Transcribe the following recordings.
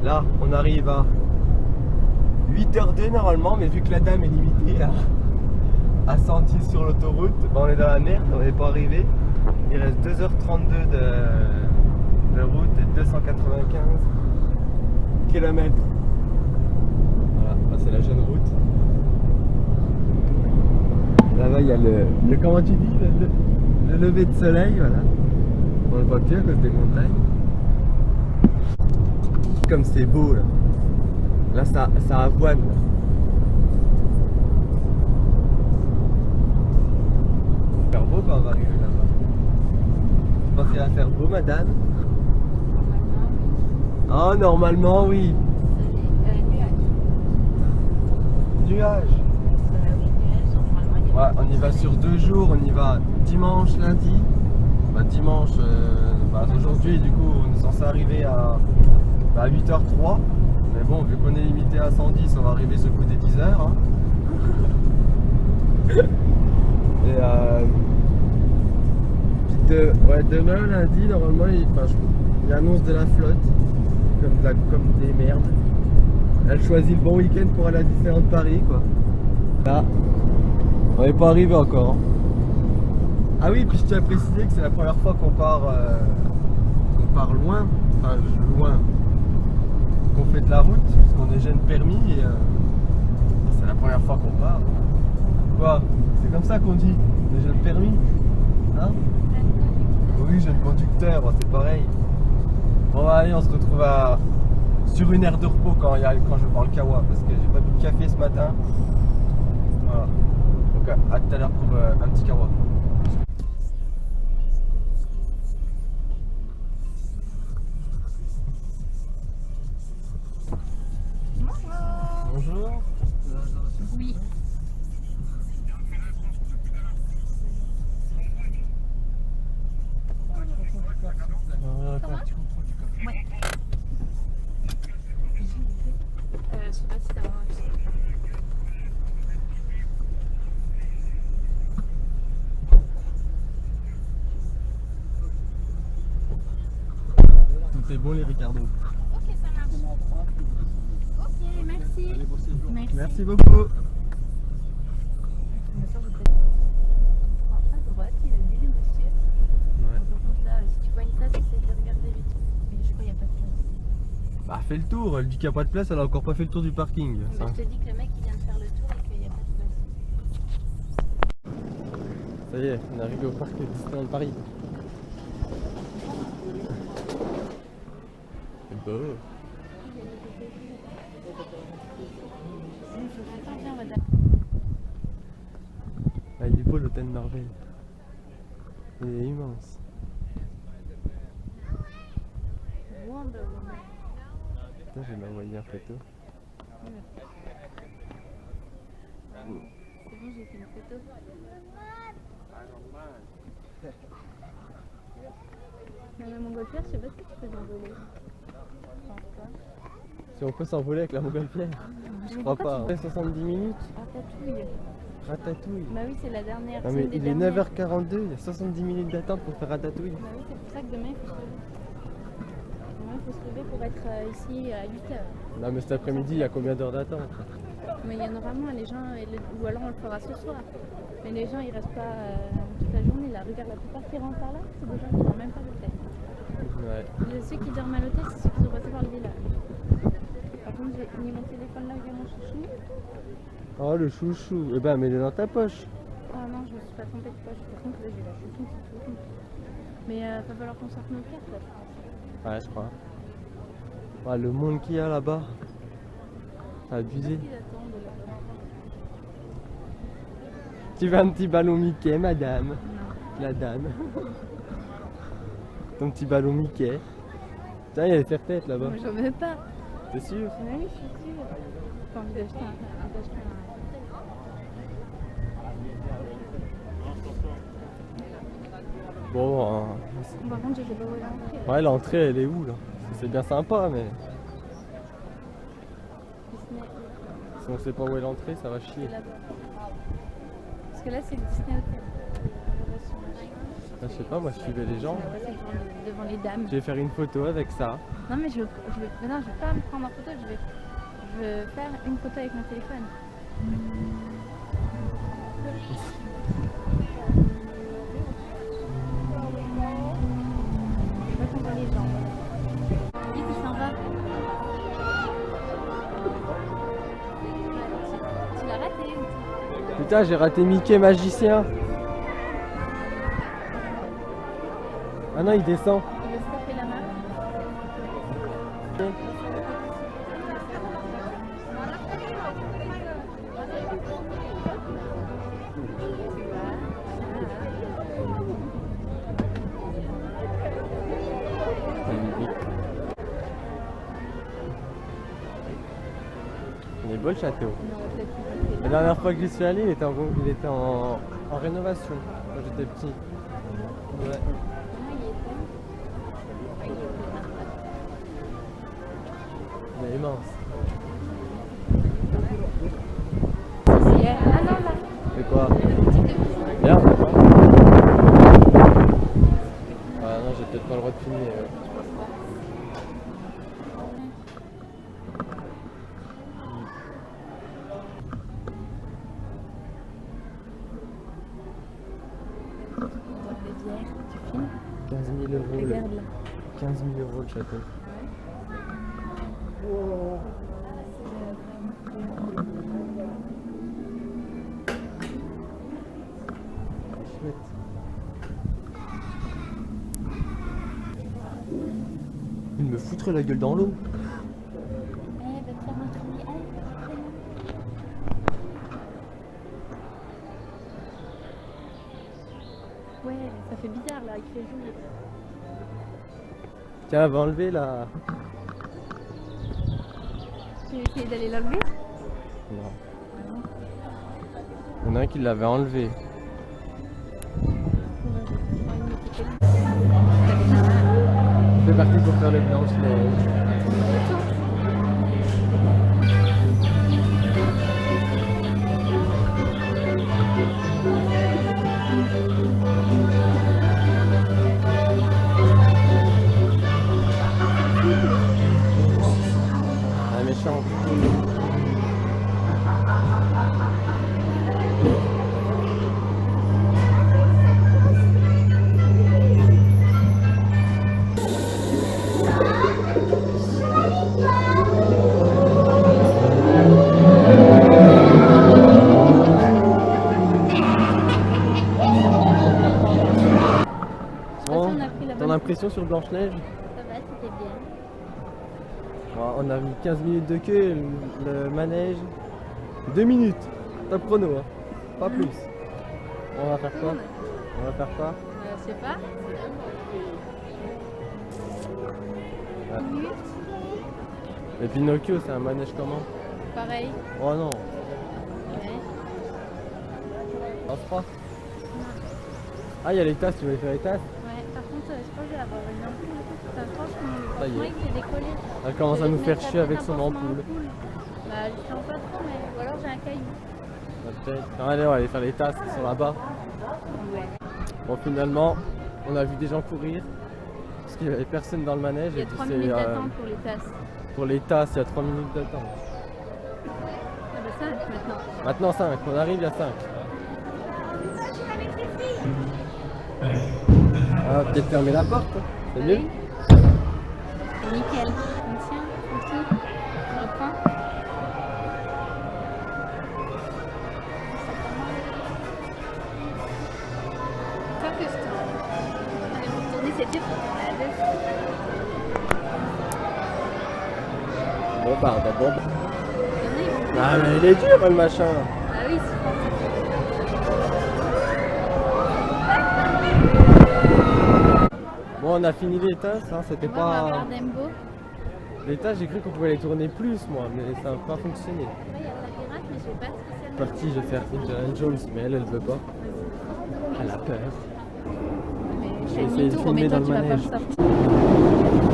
Là, on arrive à 8h02 normalement, mais vu que la dame est limitée à 110 sur l'autoroute, ben on est dans la merde, on n'est pas arrivé. Il reste 2h32 de route et 295 km. Voilà, c'est la jeune route. Là-bas, il y a le comment tu dis, le lever de soleil, voilà. On le voit plus à cause des montagnes. Comme c'est beau là. Là, ça avoine. Là. Faire beau quand on va arriver là-bas. Vous pensez à faire beau, madame? Oh, normalement, oui. Nuage. Ouais, on y va sur 2 jours, on y va dimanche, lundi. Bah, dimanche, aujourd'hui, du coup, on est censé arriver à 8h03. Mais bon, vu qu'on est limité à 110, on va arriver ce coup des 10h. Hein. Et demain, lundi, normalement, il annonce de la flotte, comme des merdes. Elle choisit le bon week-end pour aller à Disneyland Paris, quoi. Là, on n'est pas arrivé encore. Hein. Ah oui, puis je tiens à préciser que c'est la première fois qu'on part loin, enfin loin, qu'on fait de la route, parce qu'on est jeune permis et c'est la première fois qu'on part. Quoi? C'est comme ça qu'on dit, les jeunes permis, hein? Oui, jeune conducteur, c'est pareil. Bon allez, on se retrouve sur une aire de repos quand je prends le kawa, parce que j'ai pas bu de café ce matin. Voilà. Donc à tout à l'heure pour un petit kawa. Bonjour. Oui. Ouais. Je sais pas si ça va. Tout est bon les Ricardo. Ok, ça marche. Ok, merci. Merci beaucoup. À droite, il a dit le monsieur. Ouais. Par contre là, si tu vois une place, essaye de regarder vite. Mais je crois qu'il n'y a pas de place. Bah fais le tour, elle dit qu'il n'y a pas de place, elle a encore pas fait le tour du parking. Mais je te dis que le mec il vient de faire le tour et qu'il n'y a pas de place. Ça y est, on est arrivé au parc Disneyland Paris. C'est beau. Attends, viens, on va Ah, il est beau l'hôtel Marvel. Il est immense. Wonder Woman. Putain, je vais m'envoyer en photo. C'est bon, j'ai fait une photo. La montgolfière, je sais pas si tu peux l'envoler. Je pense pas. Si on peut s'envoler avec la montgolfière? Je crois pas. Hein. 70 minutes? Ratatouille. Ratatouille. Bah oui, c'est la dernière. Non c'est mais une des il est dernières. 9h42, il y a 70 minutes d'attente pour faire Ratatouille. Bah oui, c'est pour ça que demain il faut se lever. Demain il faut se lever pour être ici à 8h. Non mais cet après-midi, il y a combien d'heures d'attente? Mais il y en aura moins, les gens, ou alors on le fera ce soir. Mais les gens ils restent pas toute la journée là. Regarde, la plupart qui rentrent par là, c'est des gens qui n'ont même pas l'hôtel. Ouais. Ceux qui dorment à l'hôtel, c'est ceux qui sont passés par le village. Par contre, j'ai mis mon téléphone là où il y a mon chouchou. Oh le chouchou, eh ben mets-le dans ta poche. Ah non, je me suis pas trompée de poche. Par contre, là j'ai la chouchou, c'est tout. Mais va falloir qu'on sorte nos cartes là, je pense. Ouais, je crois. Ouais, le monde qu'il y a là-bas. Abusé. Ils attendent là. Tu veux un petit ballon Mickey, madame? Non. La dame. Ton petit ballon Mickey. Tiens, il y a des serre-têtes là-bas. Moi j'en veux pas. T'es sûr? Oui, je suis sûre. J'ai envie d'acheter un. Bon, Par contre, je sais pas où est l'entrée. ouais, l'entrée elle est où là? C'est bien sympa, mais Disney. si on sait pas où est l'entrée, ça va chier. C'est là-bas. Parce que là, c'est le Disney Hotel. Je sais pas, moi je suivais les gens. Je vais passer devant les dames. Je vais faire une photo avec ça. Non mais je veux pas me prendre en photo, je veux faire une photo avec mon téléphone. Je vois qu'on voit les gens. Vite, il s'en va. Tu l'as raté ou Putain, j'ai raté Mickey magicien. Ah non, il descend. il veut se taper la main? Il est beau le château. Non, peut-être qu'il va faire La dernière fois que j'y suis allé, il était en rénovation quand j'étais petit. Ouais. Comment il était? Il était Il est immense. Ah non, là. C'est quoi? Bien? Ah non, j'ai peut-être pas le droit de filmer. Tu filmes? 15 000 euros. Regarde là. 15 000 euros le château. Chouette. Il me foutrait la gueule dans l'eau. Eh, va te faire un tournis. Ouais, ça fait bizarre là, il fait jour. Tiens, elle va enlever la... Tu veux essayer d'aller l'enlever? Non. Il y en a un qui l'avait enlevé. C'est parti pour faire le Blanche-Neige. Un méchant. Bon, ton impression sur Blanche-Neige? Ça va, c'était bien. Bon, on a mis 15 minutes de queue, le manège. 2 minutes, top chrono, hein. Pas plus. On va faire quoi? On va faire quoi? Je sais pas. Ouais. Une minute. Et Pinocchio, c'est un manège comment? Pareil. Oh non, Ouais. on se froid. Ah, il y a les tasses, tu veux faire les tasses? Ouais, par contre, je pense que je vais avoir une ampoule. Ça, franchement, Ça y est. moi, il fait décoller. Elle commence à nous faire chier avec son ampoule. Bah, je sens pas trop, mais. Ou alors j'ai un caillou. Peut-être. Non, allez, on va aller faire les tasses qui sont là-bas. Ouais. Bon, finalement, on a vu des gens courir. Parce qu'il n'y avait personne dans le manège. Il y a et puis 3 c'est, minutes d'attente pour les tasses. pour les tasses, il y a 3 minutes d'attente. Ah bah 5 maintenant. Maintenant 5, on arrive, il y a 5. Ah, peut-être fermer la porte, hein. C'est mieux. Nickel. On tient, on tire, on reprend. Toi que je tourne. Allez, vous tournez, c'est dur quand on est à deux. Bon, bah, bon. Il y en a, ils vont. Ah, mais il est dur, le machin. Ah oui, c'est pas. Bon, on a fini les tasses, hein, c'était Moi, on va pas... voir Dembo. Les tasses, j'ai cru qu'on pouvait les tourner plus, moi, mais ça n'a pas fonctionné. Après, il y a la pirate, mais je vais pas spécialement. Parti, je vais faire Indiana Jones, mais elle veut pas. Elle a peur. Mais je J'ai fais essayé de demi-tour, filmer mais toi, dans tu le vas pas manège. ressortir.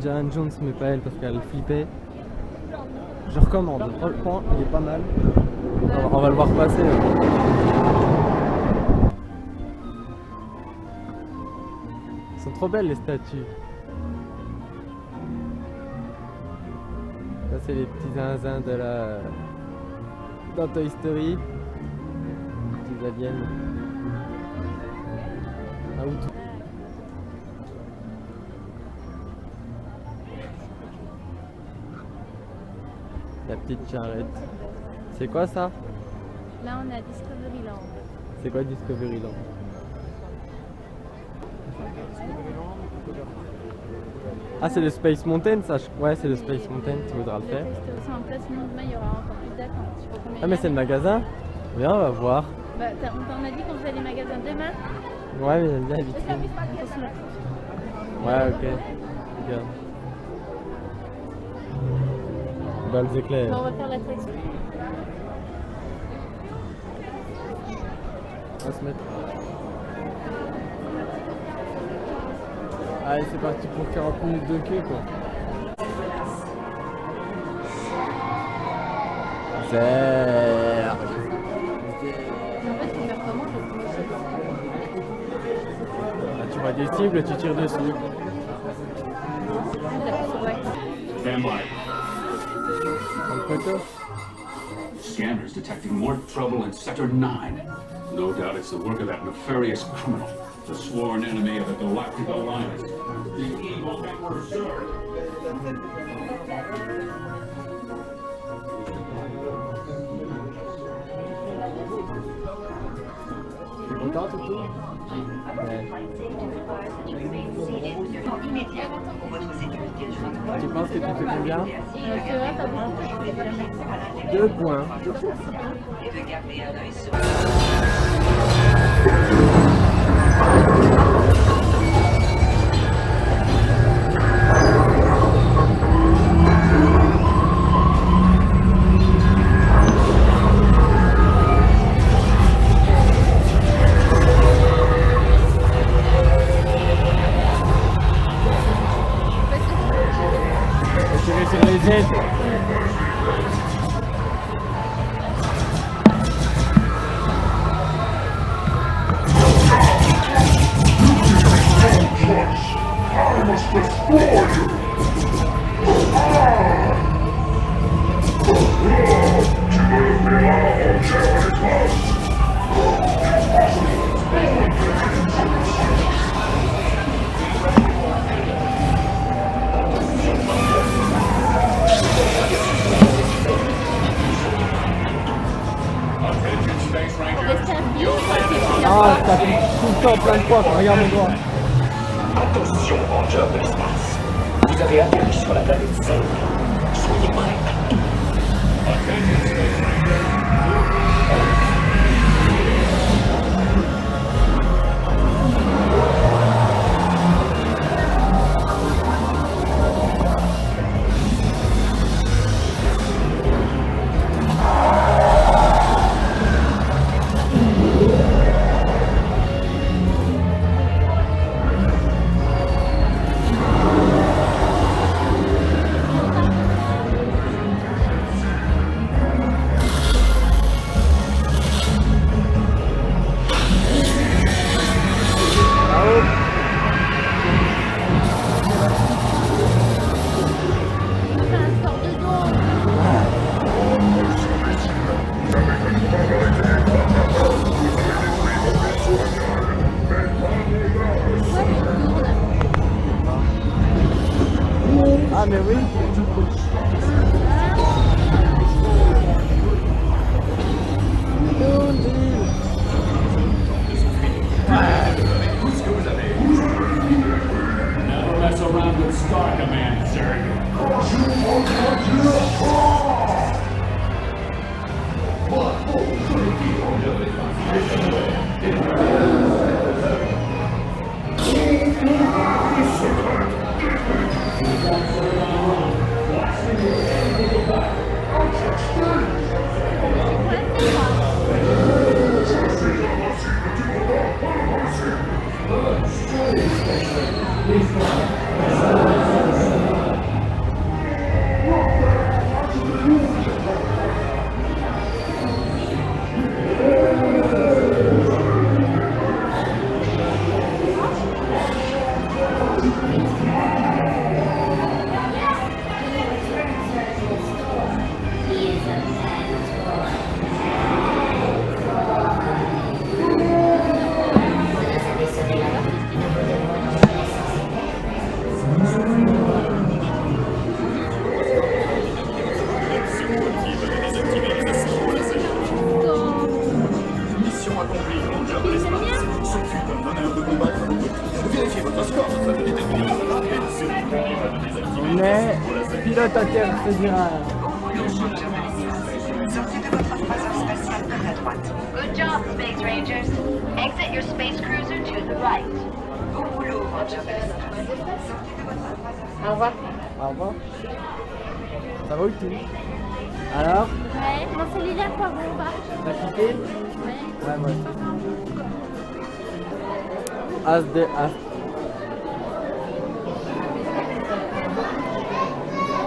Indiana Jones, mais pas elle parce qu'elle flippait. Je recommande, franchement, il est pas mal. On va le voir passer. Elles sont trop belles les statues. Ça c'est les petits zinzins de la... dans Toy Story. Les petits aliens. Ah, où tout... La petite charrette. C'est quoi ça? Là on est à Discoveryland. C'est quoi Discoveryland? Ah c'est le Space Mountain ça? Ouais c'est le Space Mountain, tu voudras le faire. C'était aussi en place, sinon demain il y aura encore plus d'attente. Je sais pas combien Ah mais c'est le magasin? Viens on va voir. Bah on t'en a dit qu'on faisait les magasins demain? Ouais mais j'aime bien vite. Ouais ok. Regarde. Bah les éclairs. Bon, on va faire l'attraction. On va se mettre. Allez c'est parti pour 40 minutes de queue quoi. Serge. En fait, faut faire comment Là, tu vois des cibles, tu tires dessus. Prendre photo. Scanners detecting more trouble in Sector 9. No doubt it's the work of that nefarious criminal, the sworn enemy of the Galactic Alliance, the evil Emperor Zurg. T'es content tout coup? Ouais. Tu penses que tu fais combien? Tu vois, t'as beaucoup. 2 points. Tirer sur les aides. Ah, t'as fait tout le temps plein de fois, regarde mes doigts. Attention, rangers de l'espace. Vous avez atterri sur la planète Zerg. Soyez prêts à tout. Ah mais oui. Never mess around with Star Command, Zurg. te dire Sortez de votre phaseur spatial vers la droite. Good job, Space Rangers. Exit your space cruiser to the right. Bon boulot, Ranger de l'espace. Sortez de votre phaseur. Au revoir. Au revoir. Ça va où tu? Alors? Ouais, mon cellulaire, quoi, bon, va. T'as quitté? Ouais. Ouais, moi. As de As.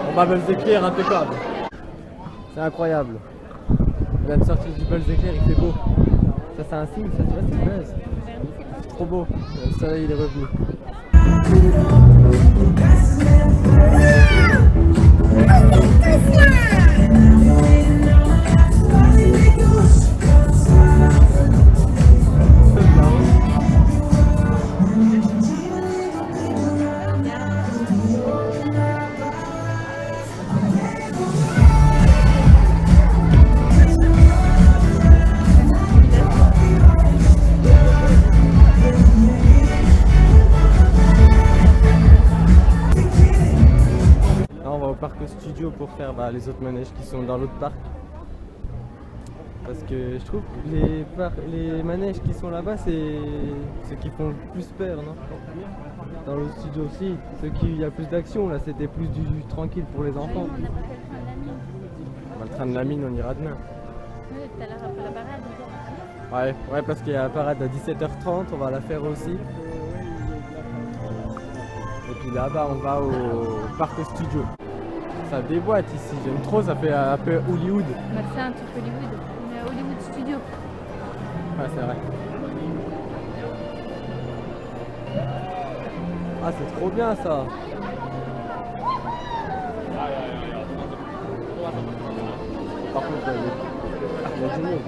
On m'appelle Zéclair, impeccable. C'est incroyable. Il vient de sortir du bol Zéclair, il fait beau. Ça c'est un signe, ça tu vois, c'est buzz. C'est trop beau. Le soleil il est revenu. Studio pour faire les autres manèges qui sont dans l'autre parc, parce que je trouve que les manèges qui sont là-bas c'est ceux qui font le plus peur, non? Dans l'autre studio aussi, ceux qui il y a plus d'action, là c'était plus du tranquille pour les enfants. Le train de la mine on ira demain. Oui, tout à l'heure après la parade. Ouais, parce qu'il y a la parade à 17h30, on va la faire aussi. Et puis là-bas on va au parc studio. Ça déboîte ici, j'aime trop, ça fait un peu Hollywood. Bah, c'est un truc Hollywood, on est à Hollywood Studio. Ouais, c'est vrai. Ah, c'est trop bien ça. Par contre, il y a du monde.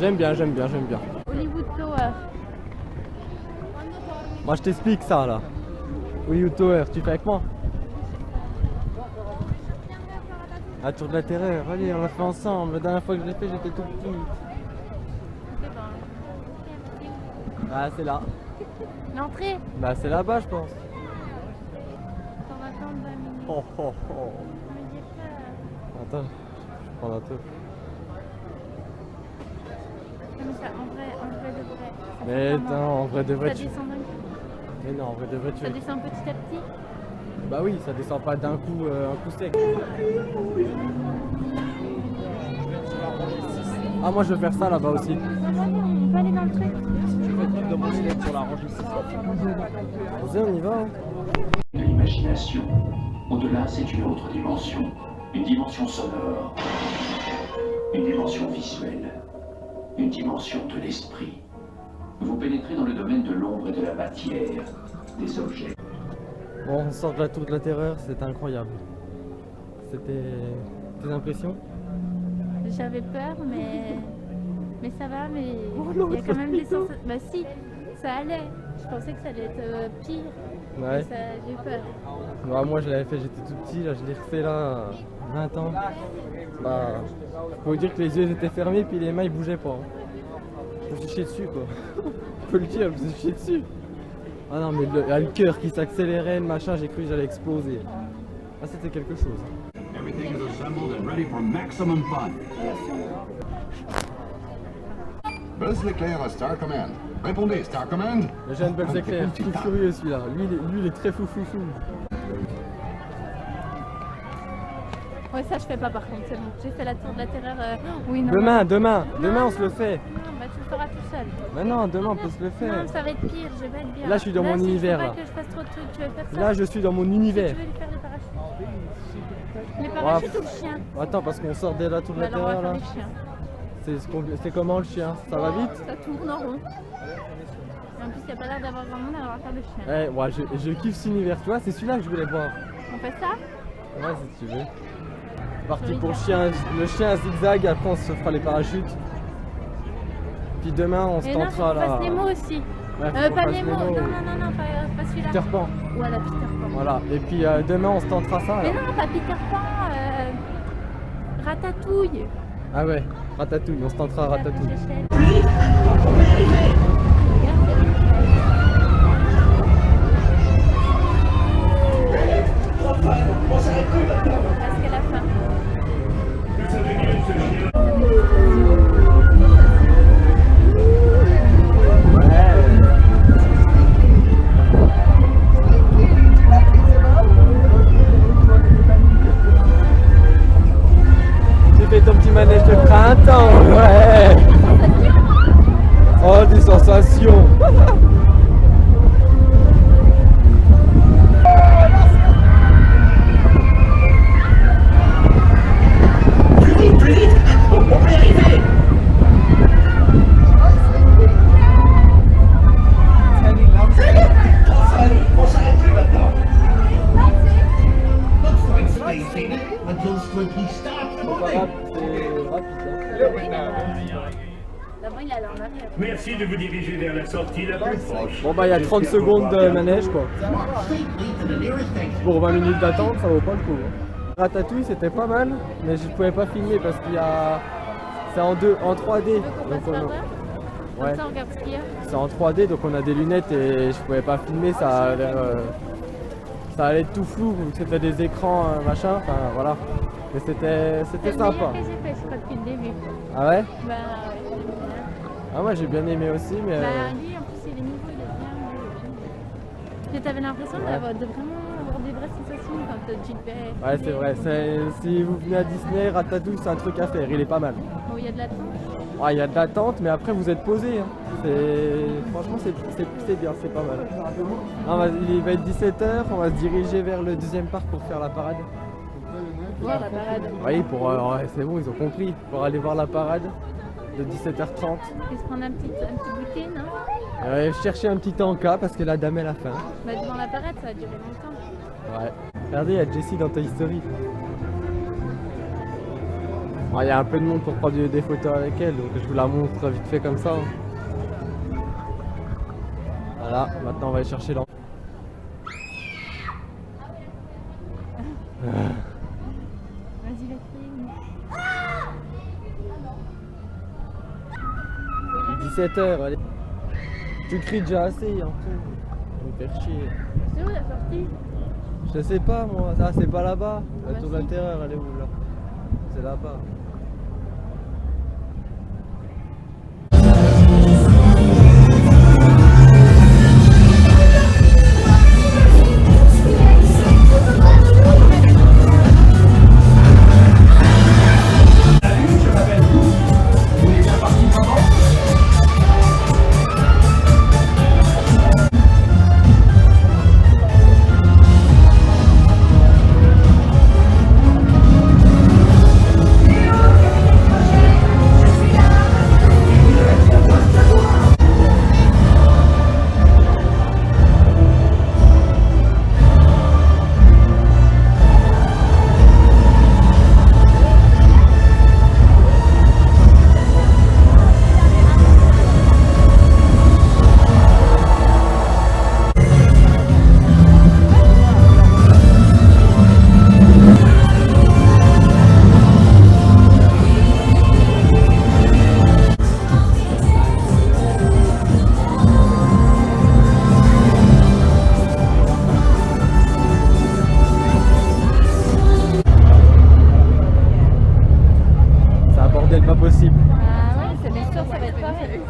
J'aime bien. Hollywood Tower. Moi je t'explique ça là. Hollywood Tower, tu fais avec moi? La tour de la terreur, allez on l'a fait ensemble. La dernière fois que je l'ai fait j'étais tout petit. Ah c'est là. L'entrée. Bah c'est là-bas je pense. On va attendre 20 minutes. Oh oh oh. Mais j'ai peur. Attends, je prends la tour. Comme ça, en vrai de vrai. Ça Mais fait comment? non, en vrai de vrai Ça tu... descend d'un coup. Mais non, en vrai de vrai tu... Ça descend petit à petit. Bah oui, ça descend pas d'un coup, un coup sec. Ah moi je veux faire ça là-bas aussi. On peut aller dans le truc. De mon silence sur la rangée 6. Vas-y on y va. Hein. De l'imagination. Au-delà, c'est une autre dimension. Une dimension sonore. Une dimension visuelle. Une dimension de l'esprit. Vous pénétrez dans le domaine de l'ombre et de la matière, des objets. Bon, on sort de la tour de la terreur, c'était incroyable. C'était tes impressions? J'avais peur, mais ça va, mais non, il y a quand même des plutôt. sensations. Bah si, ça allait. Je pensais que ça allait être pire. Ouais. Mais j'ai eu peur. Bah, moi je l'avais fait, j'étais tout petit, là je l'ai refait là, 20 ans. Bah, faut dire que les yeux étaient fermés puis les mains ils bougeaient pas. Je me suis chié dessus quoi. Je peux le dire, je me suis chié dessus. Ah non mais le cœur qui s'accélérait, le machin, j'ai cru que j'allais exploser. Ah c'était quelque chose. Everything is assembled and ready for maximum fun. Buzz l'éclair à Star Command. Répondez, Star Command. Le jeune Buzz éclair, tout furieux celui-là. Lui il est très fou. Ouais, ça je fais pas par contre, c'est bon. J'ai fait la tour de la terreur. Oui, non. Demain on se le fait. Non, bah tu le feras tout seul. Mais non, demain on peut se le faire. Non, ça va être pire, je vais être bien. Là, je suis dans mon si, univers, faut là. pas que je fasse trop de trucs, tu veux faire ça. Là je suis dans mon univers. Tu veux lui faire les parachutes. Les parachutes ou le chien? Attends parce qu'on sort de la tour de la Bah alors on va terreur faire là. les chiens. C'est comment le chien? Ça va vite? Ça tourne en rond. Et en plus, il n'y a pas l'air d'avoir grand monde, alors on va faire le chien. Ouais, ouais, je kiffe cet univers, tu vois, c'est celui-là que je voulais voir. On fait ça? Ouais, si tu veux. Parti pour le chien zigzag, après on se fera les parachutes. Puis demain on se Et non, tentera faut là. qu'on fasse Nemo aussi. Ouais, faut qu'on Pas fasse Nemo, Nemo. non, pas celui-là. Peter Pan. Voilà, Peter Pan. Voilà, et puis demain on se tentera ça. Mais alors. non, pas Peter Pan, Ratatouille. Ah ouais. Ratatouille, on se tentera à Ratatouille. Presque à la fin. Tu fais ton petit manège de printemps, ouais. Oh, des sensations. Plus vite, on peut y arriver. On s'arrête plus maintenant. D'abord, il allait en arrière. Merci de vous diriger vers la sortie la plus proche. Bon bah il y a 30 secondes de manège quoi. Pour 20 minutes d'attente, ça vaut pas le coup. Ratatouille c'était pas mal, mais je pouvais pas filmer parce qu'il y a... C'est en 3D. Tu veux qu'on Donc, passe par là? ouais. Comme ça, on regarde ce qu'il y a. C'est en 3D donc on a des lunettes et je pouvais pas filmer, ça a l'air... ça allait être tout flou, donc c'était des écrans machin, enfin voilà. Mais c'était C'est le sympa. meilleur que j'ai fait, je crois, depuis le début. Ah ouais? Bah ouais, j'aime bien. Ah moi j'ai bien aimé aussi mais... Bah lui, en plus, il est nouveau, il est bien. Mais t'avais l'impression d'avoir de vraiment avoir des vraies sensations quand tu le fais. Ouais c'est vrai, si vous venez à Disney, Ratatouille c'est un truc à faire, il est pas mal. Bon, il y a de l'attente. Ouais, il y a de l'attente mais après vous êtes posé. Hein. Franchement c'est bien, c'est pas mal. Il va être 17h, on va se diriger vers le deuxième parc pour faire la parade. Voir la parade. Oui, ouais, c'est bon, ils ont compris. Pour aller voir la parade de 17h30. Et se prendre un petit goûter, non? Chercher un petit tanka parce que la dame elle a faim. Bah devant la parade, ça a duré longtemps. Ouais. Regardez, il y a Jessie dans Toy Story. Il y a un peu de monde pour prendre des photos avec elle, donc je vous la montre vite fait comme ça. Voilà, maintenant on va aller chercher l'enfant. Vas-y, la fille. 17h, allez. Tu cries déjà assez, hein. On me fait chier. C'est où la sortie? Je sais pas moi, ça c'est pas là-bas. La Bah tour si. de la terreur, elle est où là? C'est là-bas. Pas possible. Ah ouais, c'est bien sûr, ça va être pareil.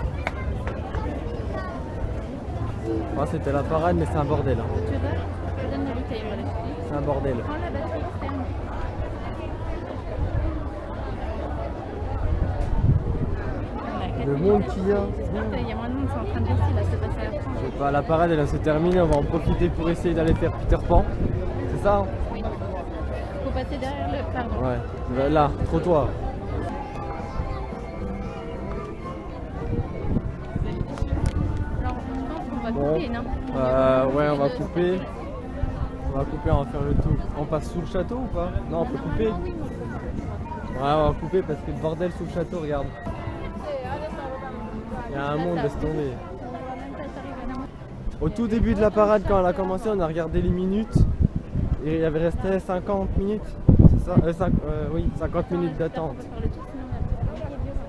Moi c'était la parade mais c'est un bordel. Hein. Tu veux? Je donne la bouteille, voilà. C'est un bordel. Prends la batterie externe. Le monde qu'il y a. J'espère qu'il y a moins de monde, c'est en train de baisser là, c'est passé à la fin. Je sais pas, la parade elle va se terminer, on va en profiter pour essayer d'aller faire Peter Pan. C'est ça hein? Oui. Faut passer derrière le. Pardon. Ouais. Là, trottoir. Alors, je pense qu'on va Bon. couper, non? Ouais, on va couper. On va couper, on va faire le tour. On passe sous le château ou pas? Non, on peut couper. Ouais, on va couper parce que le bordel sous le château, regarde. Il y a un monde, laisse tomber. Au tout début de la parade, quand elle a commencé, on a regardé les minutes. Et il y avait resté 50 minutes. C'est ça oui, 50 minutes d'attente. Faire le tour, sinon on va-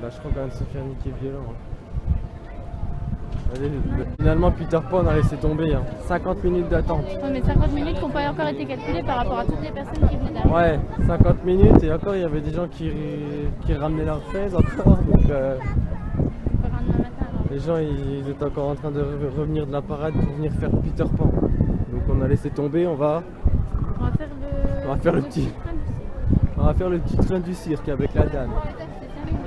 Bah, je crois quand même se faire niquer violent. Hein. Allez, finalement Peter Pan on a laissé tomber. Hein. 50 minutes d'attente. Ouais, mais 50 minutes qui n'ont pas encore été calculées par rapport à toutes les personnes qui venaient d'arriver. Ouais, 50 minutes et encore il y avait des gens qui ramenaient leurs fraises encore. Donc Encore un demain matin alors. les gens ils étaient encore en train de revenir de la parade pour venir faire Peter Pan. Donc on a laissé tomber, on va faire le petit. train du cirque. On va faire le petit train du cirque avec la dame. C'est 5 minutes.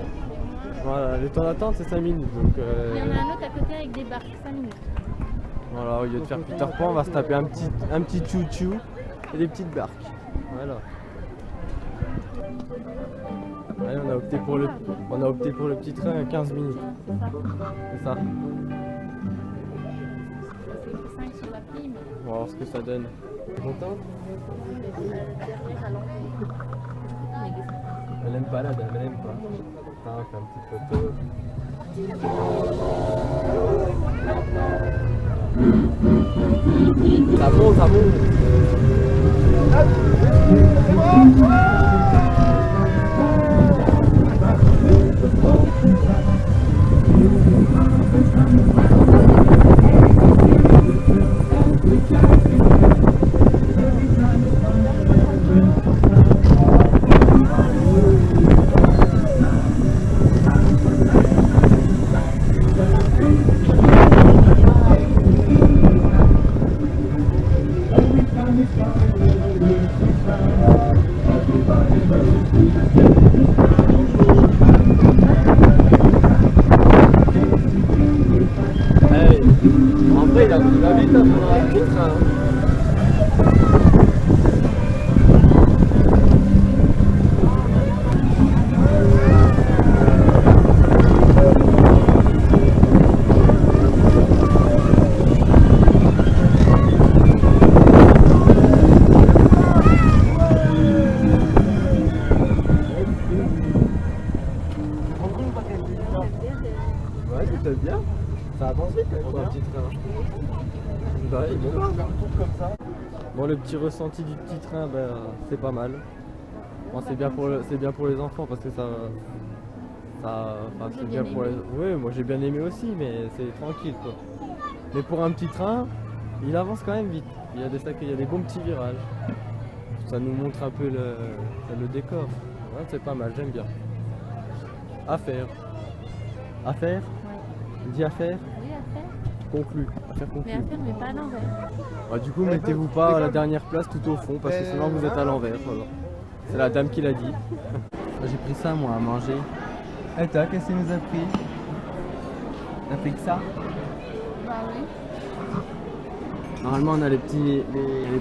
Voilà, le temps d'attente c'est 5 minutes. Donc, Il y en a un autre à côté avec des barques, 5 minutes. voilà, au lieu de faire Peter Pan, on va se taper un petit chou-chou et des petites barques. Voilà. Allez, on a opté pour le petit train à 15 minutes. C'est ça. C'est ça. C'est écrit 5 sur l'appli, mais On va voir ce que ça donne. T'es contente? Elle aime pas la dame, elle aime pas. Attends, on fait une petite photo. Ça monte, ça monte. Hey, en vrai, il a vite à prendre un petit train. Ouais, c'était bien. Ça avance vite pour un petit train. Bah, il est bien. Bon, le petit ressenti du petit train, ben, c'est pas mal. Bon, c'est bien pour les enfants parce que c'est bien pour les. Oui, moi j'ai bien aimé aussi, mais c'est tranquille quoi. Mais pour un petit train, il avance quand même vite. Il y a des bons petits virages. Ça nous montre un peu le décor. Ouais, c'est pas mal, j'aime bien. À faire. À faire? ouais. Dis à faire? Oui, à faire. Conclu. À faire conclu. Mais à faire, mais pas à l'envers. Bah, du coup, mettez-vous pas à la dernière place tout au fond parce que sinon vous êtes à l'envers. Voilà. C'est la dame qui l'a dit. J'ai pris ça moi à manger. Et toi, qu'est-ce que tu nous as pris? T'as pris que ça? Bah oui. Normalement, on a les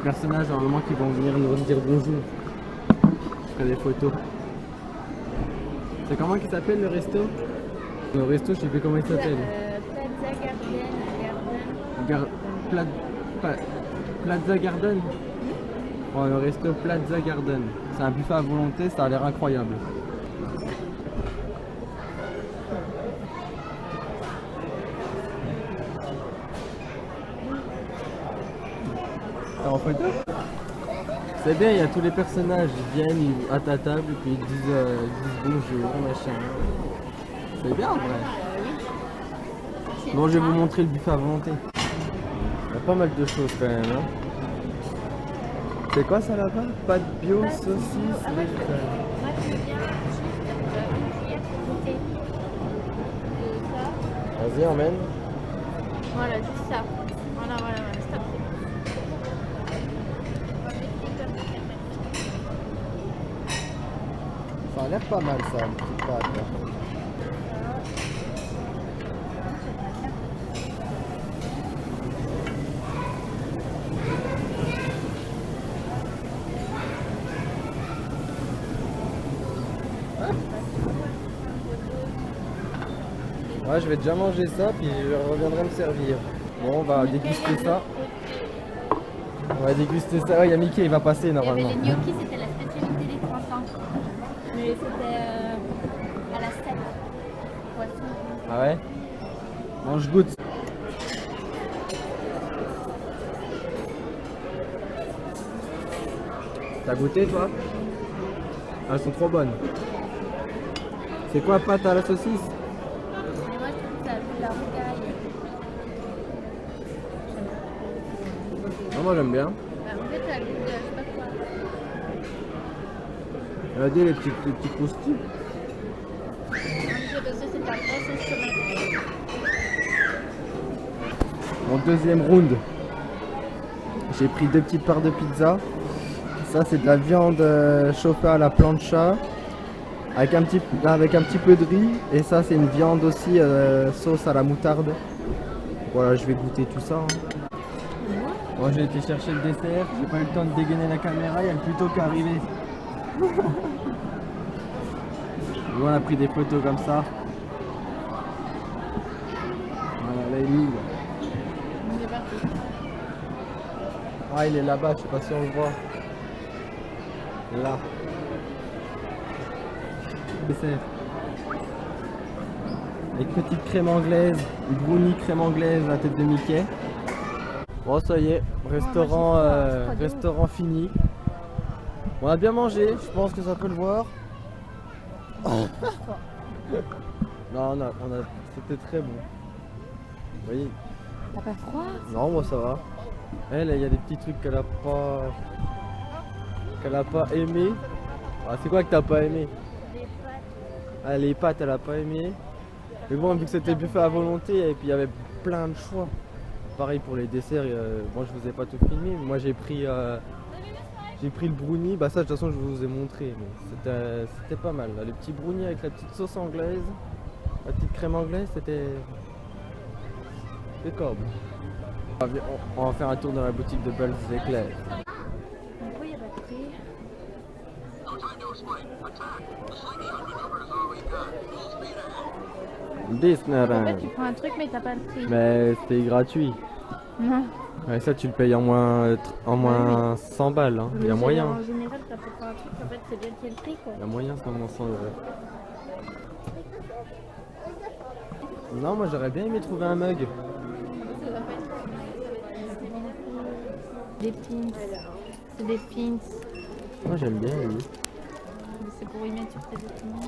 personnages normalement qui vont venir nous dire bonjour. Je ferai des photos. C'est comment qu'il s'appelle le resto? Le resto, je sais plus comment il s'appelle. Plaza Garden. Plaza Garden. Ouais, le resto Plaza Garden. C'est un buffet à volonté, ça a l'air incroyable. T'es en photo? C'est bien, il y a tous les personnages, ils viennent à ta table et puis ils disent bonjour, machin. C'est bien en vrai. Bon, je vais vous montrer le buffet à volonté. Il y a pas mal de choses quand même. Hein. C'est quoi ça là-bas? Pâtes bio, saucisses, végétales. Moi, je veux bien juste une cuillère pour goûter. Et ça. Vas-y, emmène. Voilà, juste ça. Voilà, stop. Ça a l'air pas mal ça, une petite pâte. Là. Ouais, je vais déjà manger ça, puis je reviendrai me servir. Bon, on va déguster ça. On va déguster ça. Ouais, il y a Mickey, il va passer normalement. Les gnocchis, c'était la spécialité des 30 ans. Mais c'était à la steak. Poisson. Ah ouais? Bon, je goûte. T'as goûté toi? Ah, elles sont trop bonnes. C'est quoi pâte à la saucisse? Mais moi je trouve que ça a de la rocaille. Non, moi j'aime bien. Bah, en fait, ça a le goût de je sais pas quoi. Regardez les petits croustilles. Non, c'est parce que c'est pas vrai, c'est tomate. Mon deuxième round, j'ai pris 2 petites parts de pizza. Ça c'est de la viande chauffée à la plancha avec un petit peu de riz. Et ça c'est une viande aussi sauce à la moutarde. Voilà, je vais goûter tout ça. Hein. Moi j'ai été chercher le dessert, j'ai pas eu le temps de dégainer la caméra, il y a le plus tôt qui est arrivé. Nous on a pris des photos comme ça. Voilà, là il est où là? On est parti. Ah il est là-bas, je sais pas si on le voit. Là. Dessert. Avec petite crème anglaise, une brownie crème anglaise à la tête de Mickey. Bon ça y est, restaurant fini. On a bien mangé, je pense que ça peut le voir. Non, c'était très bon. Vous voyez? T'as pas froid? Non, moi ça va. Elle, il y a des petits trucs qu'elle a pas aimé. Ah, c'est quoi que t'as pas aimé? Des pâtes. Ah, les pâtes, elle a pas aimé. Mais bon, vu que c'était buffet à volonté et puis il y avait plein de choix. Pareil pour les desserts, moi je vous ai pas tout filmé, mais moi j'ai pris le brownie, bah ça de toute façon je vous ai montré, mais c'était pas mal. Là. Les petits brownies avec la petite sauce anglaise, la petite crème anglaise, c'était corbe. On va faire un tour dans la boutique de Belles Éclairs. Pourquoi il n'y a pas de prix? En Disneyland. fait, tu prends un truc mais t'as pas le prix. Mais c'était gratuit. Non. Ouais, ça tu le payes en moins 100 balles, hein. Il y a moyen. En général, quand tu prends un truc, en fait, c'est bien qu'il y ait le prix quoi. Il y a moyen, c'est en moins 100 €. Non, moi j'aurais bien aimé trouver un mug. Des pins. C'est des pins. Moi j'aime bien lui. Mais c'est pour y mettre sur tes vêtements.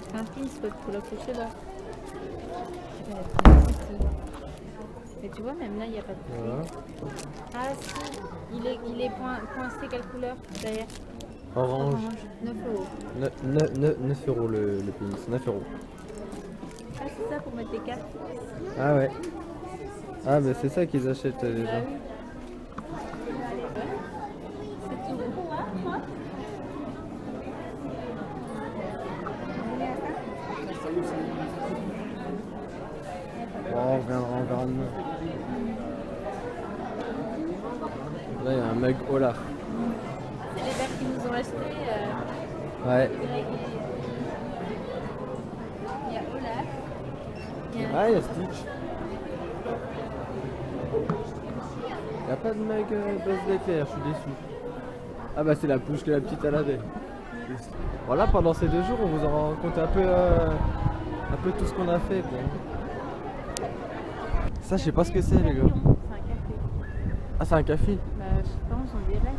C'est un pins, faut l'accrocher là. Mais tu vois, même là, il n'y a pas de prix. Voilà. Ah si, il est coincé quelle couleur derrière? Orange. 9 euros. 9 € le pins, 9 €. Ah c'est ça pour mettre tes cartes. Ah ouais. Ah mais c'est ça qu'ils achètent les gens. Ah oui. C'est tout. Bon, on reviendra en grande. Là il y a un mug Olaf. C'est les verres qui nous ont achetés. Ouais. Il y a Olaf. Il y a Ah il y a Stitch. Il y a pas de mug Buzz l'éclair, je suis déçu. Ah bah c'est la pouche que la petite elle avait. Voilà, pendant ces 2 jours on vous en raconte un peu tout ce qu'on a fait quoi. Ça je sais pas ce que c'est les gars. C'est un café. Ah c'est un café? Bah je pense, on dirait.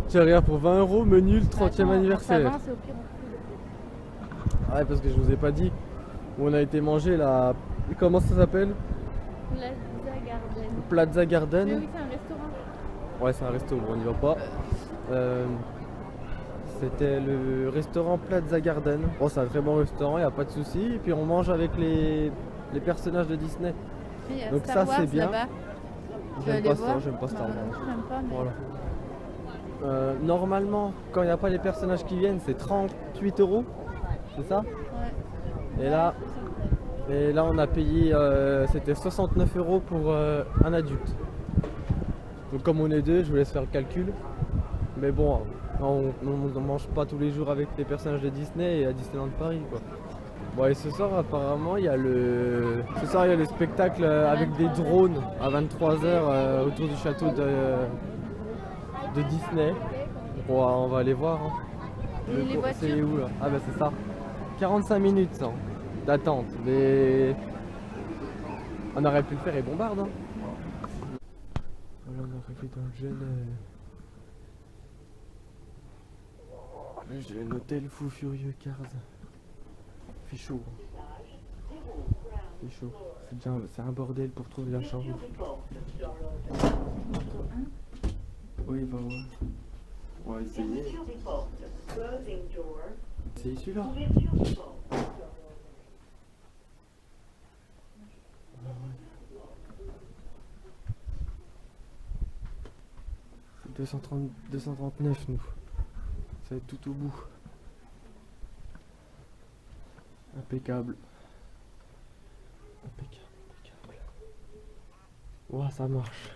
Tiens regarde pour 20 € menu le 30e anniversaire. Avant, c'est au pire. Ouais parce que je vous ai pas dit où on a été manger là. Comment ça s'appelle? Plaza Garden. Plaza Garden. Mais oui, c'est un restaurant. Ouais c'est un resto, bon, on n'y va pas. C'était le restaurant Plaza Garden. Bon c'est un très bon restaurant, il n'y a pas de souci. Et puis on mange avec les personnages de Disney. Oui, il y a Donc Star ça, c'est Wars bien. là-bas. Tu veux J'aime aller pas voir? ça, j'aime pas Star Bah, Wars. j'aime pas, mais... Voilà. Normalement, quand il n'y a pas les personnages qui viennent, c'est 38 €. C'est ça? Ouais. Et là on a payé, c'était 69 € pour un adulte. Donc comme on est deux, je vous laisse faire le calcul. Mais bon, on ne mange pas tous les jours avec les personnages de Disney et à Disneyland Paris quoi. Bon et ce soir apparemment il y a le spectacle avec des drones à 23 h autour du château de Disney. Bon, on va aller voir. Hein. Et les voitures? C'est où là? Ah bah c'est ça. 45 minutes ça, d'attente. Mais on aurait pu le faire et bombarde. Hein. Voilà, on est arrivé dans le Genève. J'ai noté le fou furieux Cars. fait chaud. C'est chaud. C'est un bordel pour trouver la chambre. Oui, bah ouais. On va essayer. C'est celui-là. 239 nous. Ça va être tout au bout. Impeccable. Impeccable, impeccable. Ouah, ça marche.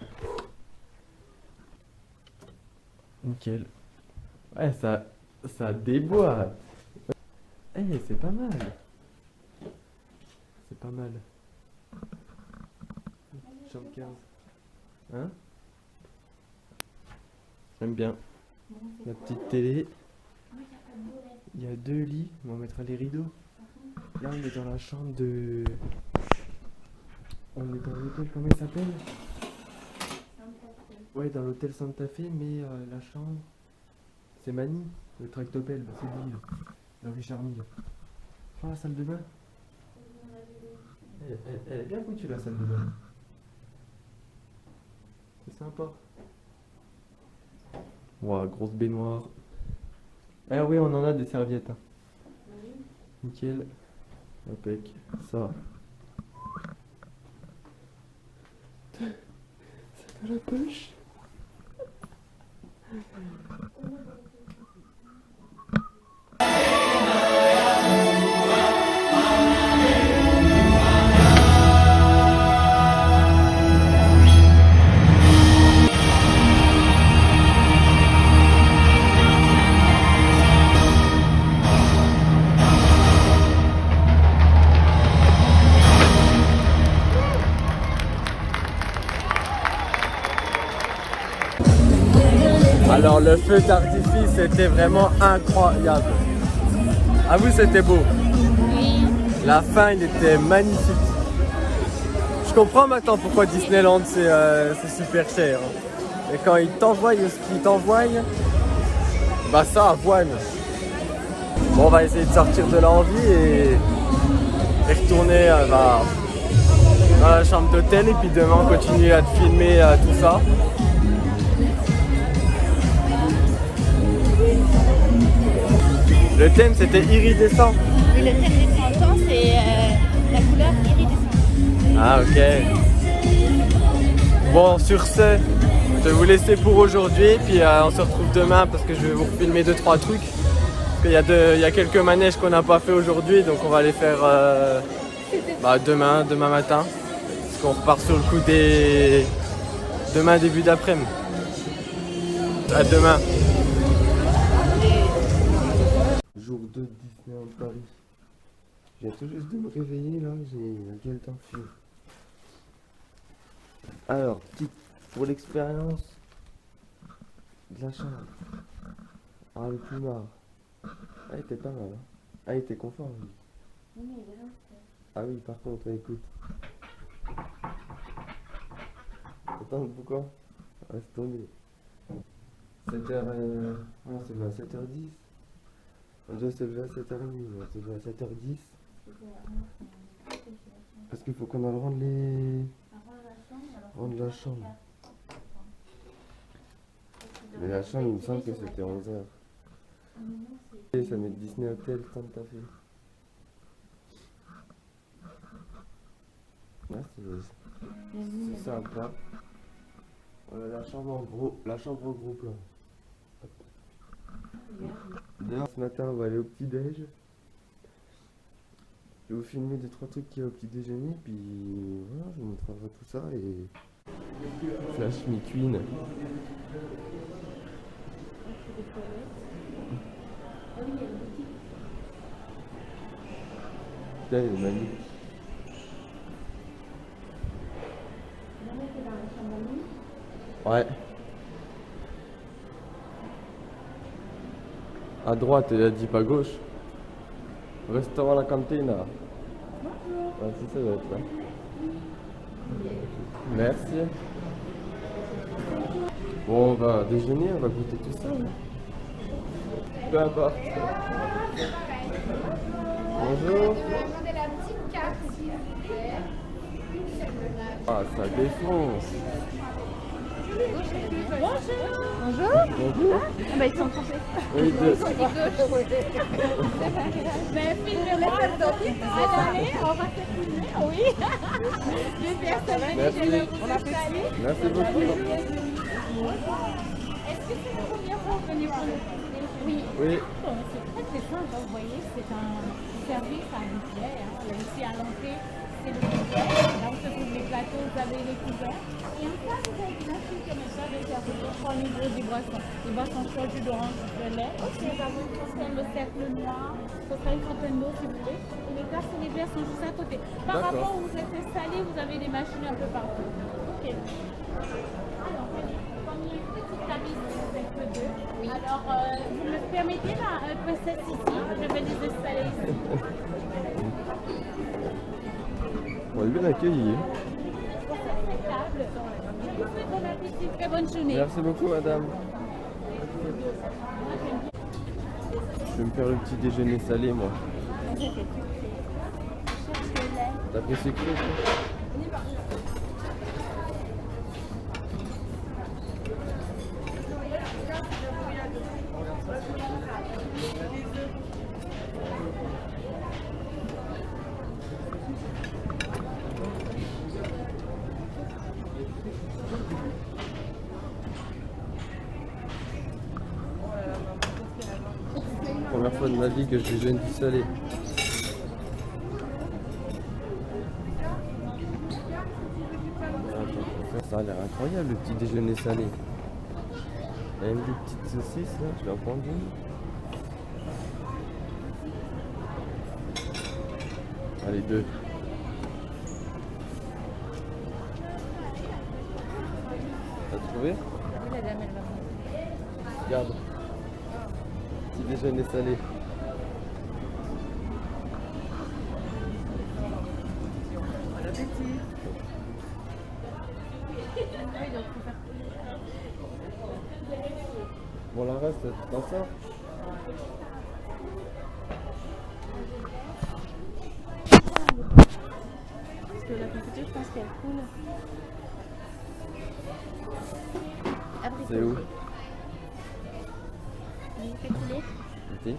Nickel. Ouais, ça déboîte. Eh, c'est pas mal. C'est pas mal. Chambre 15. Hein? J'aime bien. La petite télé. Il y a 2 lits. On mettra les rideaux. Là, on est dans la chambre de... On est dans l'hôtel, comment il s'appelle? Ouais, dans l'hôtel Santa Fe, mais la chambre... C'est Manny, le tractopelle, c'est lui, le Richard Mille. Oh, la salle de bain. Elle est bien foutue, la salle de bain. C'est sympa. Ouah, grosse baignoire. Ah oui, on en a des serviettes. Hein. Nickel. Impec. Ça. Ça dans la poche. Alors le feu d'artifice c'était vraiment incroyable. À vous c'était beau. Oui. La fin il était magnifique. Je comprends maintenant pourquoi Disneyland c'est super cher. Et quand ils t'envoient ce qu'ils t'envoient, bah ça avoine. Bon, on va essayer de sortir de là en vie et retourner dans la chambre d'hôtel et puis demain on continue à te filmer tout ça. Le thème c'était iridescent. Oui, le thème des 30 ans, c'est la couleur iridescente. Ah ok. Bon, sur ce, je vais vous laisser pour aujourd'hui, puis on se retrouve demain parce que je vais vous filmer 2-3 trucs. Parce qu'il y a quelques manèges qu'on n'a pas fait aujourd'hui, donc on va les faire demain matin. Parce qu'on repart sur le coup des... Demain début d'après-midi. À demain. Jour 2 de Disneyland Paris. Je viens tout juste de me réveiller là, j'ai la gueule d'un feu. Alors, pour l'expérience de la chambre. Ah, le plumard. Ah, il était pas mal. Hein. Ah, il était confort lui. Oui, mais il est là. Ah oui, par contre, écoute. Attends, pourquoi? Ah, c'est tombé. 7h... Non, c'est levé à 7h10. On doit se lever à 7h30, on doit se lever à 7h10. Parce qu'il faut qu'on aille rendre la chambre. Mais la chambre, il me semble que c'était 11h. Et ça met Disney Hotel Santa Fe. Là, c'est sympa. Voilà la chambre en gros plan. D'ailleurs, ce matin, on va aller au petit-déj. Je vais vous filmer 2-3 trucs qu'il y a au petit-déjeuner, puis voilà, je vous montrerai tout ça et... Flash McQueen. Putain, il est magnifique. Ouais. À droite, il a dit pas gauche. Restaurant La Cantina. Ouais, c'est ça doit être là. Merci. Bon, on va déjeuner, on va goûter tout ça. Peu importe. Bonjour. Ah, ça défonce. Bonjour. Bonjour. Ah bah ils sont trompés. Oui, Ils ont dit gauche. Mais filmez-moi. Allez, on va se filmer. Oui. Les personnes Merci. on a fait. Merci beaucoup. Est-ce que c'est la première fois que vous venez pour le Oui. Oui. C'est très simple, vous voyez, c'est un service à buffet. Ici à l'entrée, c'est le buffet. Là où se trouvent les plateaux, vous avez les couverts. Et en cas, vous avez une astuce comme ça de servir au niveau des boissons. Les boissons chaudes, jus d'orange, de lait. Ok, nous avons une fontaine, le cercle noir. Ce sera une fontaine d'eau si vous voulez. Et les glaces et les verres sont juste à côté. Par D'accord. rapport où vous êtes installé, vous avez des machines un peu partout. Ok. Alors, comme il y a une petite table ici, vous êtes que deux. Oui. Alors, vous me permettez la princesse ici, je vais les installer ici. On est bien accueillis. Pour cette table, je vous souhaite bon appétit, très bonne journée. Merci beaucoup, madame. Je vais me faire le petit déjeuner salé, moi. Je cherche le lait. T'as pris sucré, toi? Première fois de ma vie que je déjeune du salé. Attends, ça a l'air incroyable le petit déjeuner salé. Il y a même des petites saucisses là, je vais en prendre une. Allez, deux. T'as trouvé? La dame, elle va. Regarde. Petit déjeuner salé. Bon appétit. Bon, la reste, dans ça. Parce que la confiture, je pense qu'elle coule. Après, C'est où? vous faites couler. Ici.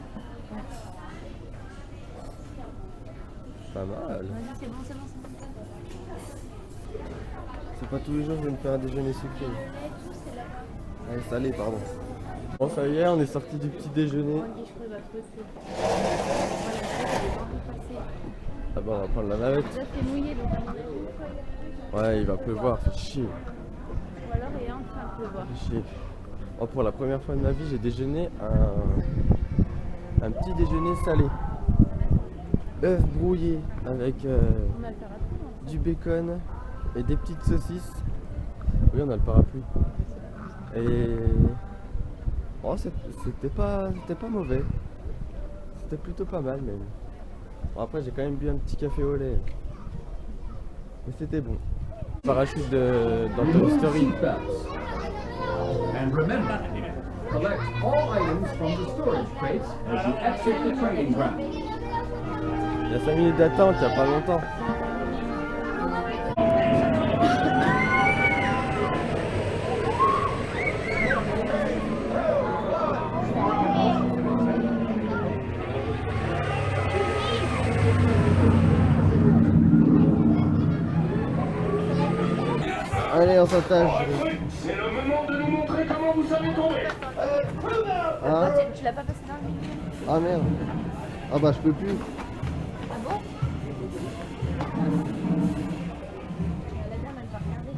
Pas mal. Vas-y, c'est bon, c'est bon, c'est bon. C'est pas tous les jours que je vais me faire un déjeuner sucré. Le lait, tout, c'est là-bas. Allez, salé, pardon. Bon, ça y est, on est sorti du petit déjeuner. On dit, je crois, il va pousser. Voilà, ça va passer. Ah bah, on va prendre la navette. Là, c'est mouillé, donc on va. Ouais, il va pleuvoir, fait chier. Ou alors, il est en train de pleuvoir. Fait chier. Oh, pour la première fois de ma vie, j'ai déjeuné un petit déjeuner salé. Œuf brouillé avec On a le parapluie. du bacon et des petites saucisses. Oui, on a le parapluie. Et oh, c'était pas mauvais. C'était plutôt pas mal même. Bon, après, j'ai quand même bu un petit café au lait. Mais c'était bon. Parachute dans Toy Story. And remember, collect all items from the storage crates as you exit the training ground. Il y a 5 minutes d'attente, il n'y a pas longtemps. Allez, on s'attache. C'est le moment de nous montrer comment vous savez tomber. Hein? Tu l'as pas passé dans le milieu? Ah merde. Ah bah je peux plus. Ah bon? La dame, elle va regarder.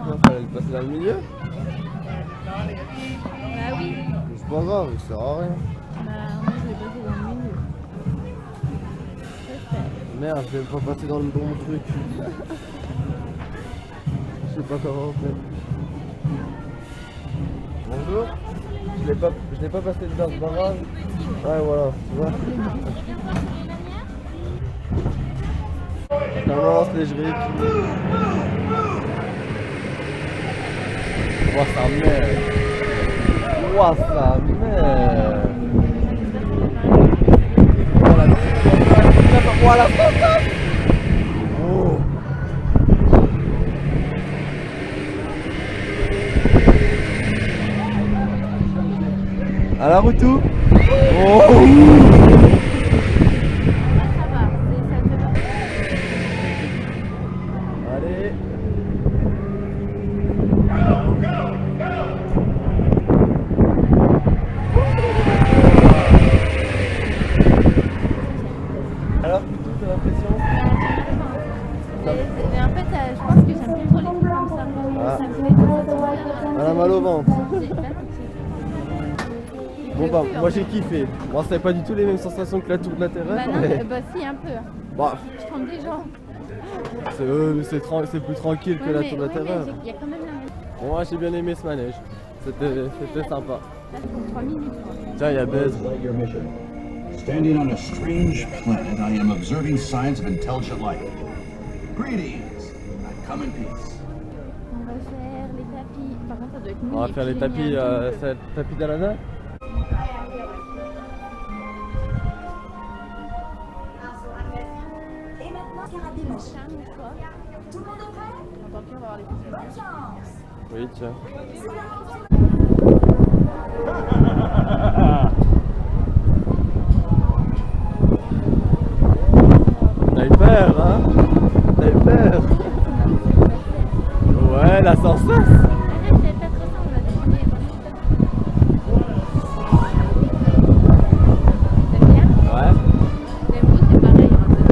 Non, fallait le passer dans le milieu. Bah oui. C'est pas grave, ça sert à rien. Bah moi je l'ai passé dans le milieu. Merde, je vais pas passer dans le bon truc. Je sais pas comment on fait. Bonjour. Je l'ai pas passé dedans, c'est pas grave. Ouais, voilà, tu vois. Commence les jriques. Oh, ça merde. Ouah, sa mère. Ouah, la France. Oh. À la route tout. Oh. Allez. Alors, t'as l'impression? Mais en fait, je pense que j'aime plus trop les trucs comme ça. Ah. Ça me fait trop Elle a mal au ventre. Bon bah, plus, moi j'ai kiffé. Moi c'est pas du tout les mêmes sensations que la tour de la Terreur. Bah non, mais... bah si, un peu. bah, Je trempe des gens. c'est plus tranquille que la tour de la Terreur. Il y a quand même la même. Bon, moi j'ai bien aimé ce manège. C'était sympa. Là, c'est 3 minutes. Tiens, il y a Bez. Standing on a strange planet, I am observing signs of intelligent life. Greetings. I come in peace. On va faire les tapis. Par contre, ça doit être nul. On va faire les tapis, tapis d'Alana. Et maintenant, Scarabée, mon chat. Tout le monde est prêt? On va avoir les Bonne chance. Oui, tiens. T'as eu peur, hein? T'as eu peur? Ouais, la sensation. Arrête, j'avais pas trop ça, on va demander. T'aimes bien? Ouais. Mais vous, c'est pareil, on va pas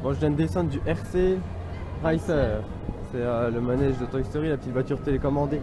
Bon, je viens de descendre du RC Racer. C'est le manège de Toy Story, la petite voiture télécommandée.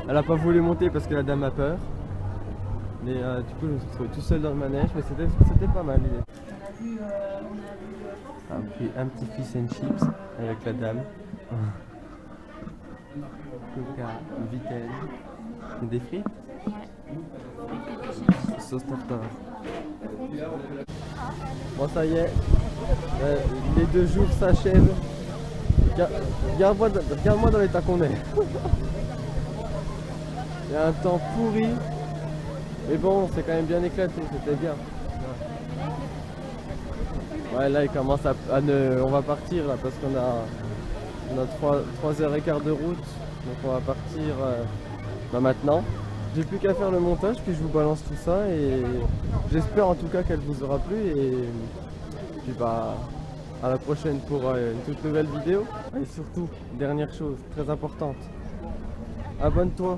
Elle a pas voulu monter parce que la dame a peur. Mais du coup je me suis retrouvé tout seul dans le manège, mais c'était pas mal. On a pris un petit fish and chips avec la dame. Coca, Vittel. Et des frites. Sauce tartare. Bon ça y est, les 2 jours s'achèvent. Regarde-moi dans l'état qu'on est. Il y a un temps pourri, mais bon, c'est quand même bien éclaté, c'était bien. Ouais, là il commence on va partir là parce qu'on a 3h15 de route, donc on va partir maintenant. J'ai plus qu'à faire le montage, puis je vous balance tout ça et j'espère en tout cas qu'elle vous aura plu et puis bah à la prochaine pour une toute nouvelle vidéo. Et surtout, dernière chose très importante, abonne-toi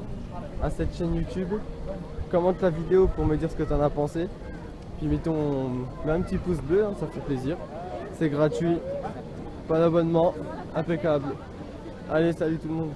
à cette chaîne YouTube, commente la vidéo pour me dire ce que tu en as pensé, puis mets un petit pouce bleu, hein, ça fait plaisir, c'est gratuit, pas d'abonnement, impeccable. Allez, salut tout le monde.